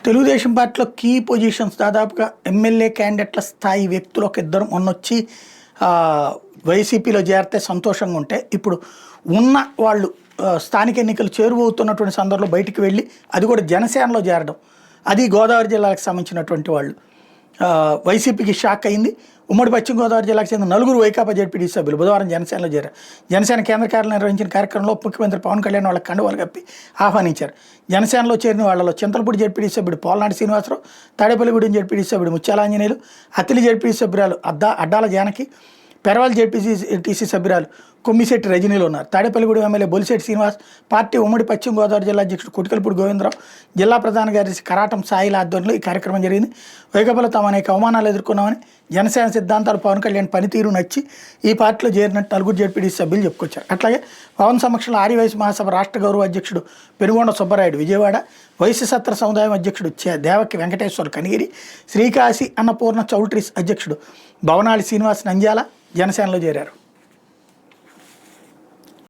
తెలుగుదేశం పార్టీలో key positions దాదాపుగా MLA క్యాండిడేట్ల స్థాయి వ్యక్తులు ఒక ఇద్దరు మొన్నొచ్చి వైసీపీలో చేరితే సంతోషంగా ఉంటే ఇప్పుడు ఉన్న వాళ్ళు స్థానిక ఎన్నికలు చేరువవుతున్నటువంటి సందర్భంలో బయటికి వెళ్ళి అది కూడా జనసేనలో చేరడం, అది గోదావరి జిల్లాలకు సంబంధించినటువంటి వాళ్ళు వైసీపీకి షాక్ అయింది. ఉమ్మడి పశ్చిమ గోదావరి జిల్లాకు చెందిన 4 వైకాపా జెడ్పీటీ సభ్యులు బుధవారం జనసేనలో చేరారు. జనసేన కేంద్ర కార్యాలయం నిర్వహించిన కార్యక్రమంలో ముఖ్యమంత్రి పవన్ కళ్యాణ్ వాళ్ళ కండువాలు కప్పి ఆహ్వానించారు. జనసేనలో చేరిన వాళ్ళలో చింతలపూడి జెడ్పీటీ సభ్యుడు పోలనాటి శ్రీనివాసరావు, తాడేపల్లిగూడెం జెడ్పీటీ సభ్యుడు ముత్యాలాంజనేయులు, అత్తిలి జెడ్పీటీ సభ్యురాలు అడ్డాల జానకి, పెరవల్ జెడ్పీటీసీ సభ్యురాలు కొమ్మిశెట్టి రజనీలు ఉన్నారు. తాడేపల్లిగూడెం ఎమ్మెల్యే బొలిశెట్టి శ్రీనివాస్, పార్టీ ఉమ్మడి పశ్చిమ గోదావరి జిల్లా అధ్యక్షుడు కొటికలపూడి గోవిందరావు, జిల్లా ప్రధాన కార్యదర్శి కరాటం సాయిల ఆధ్వర్యంలో ఈ కార్యక్రమం జరిగింది. వైకాపాలో తాము అనేక అవమానాలు ఎదుర్కొన్నామని, జనసేన సిద్ధాంతాలు పవన్ కళ్యాణ్ పనితీరు నచ్చి ఈ పార్టీలో చేరినట్టు 4 జెడ్పీటీసీ సభ్యులు చెప్పుకొచ్చారు. అట్లాగే పవన్ సమక్షంలో ఆర్యవైశ్య మహాసభ రాష్ట్ర గౌరవ అధ్యక్షుడు పెనుగొండ సుబ్బరాయుడు విజయవాడ, వైశ్య సత్ర సముదాయం అధ్యక్షుడు దేవకి వెంకటేశ్వర్ కనిగిరి, శ్రీకాశి అన్నపూర్ణ చౌల్ట్రీస్ అధ్యక్షుడు భవనాళి శ్రీనివాస్ నంద్యాల జనసేనలో చేరారు.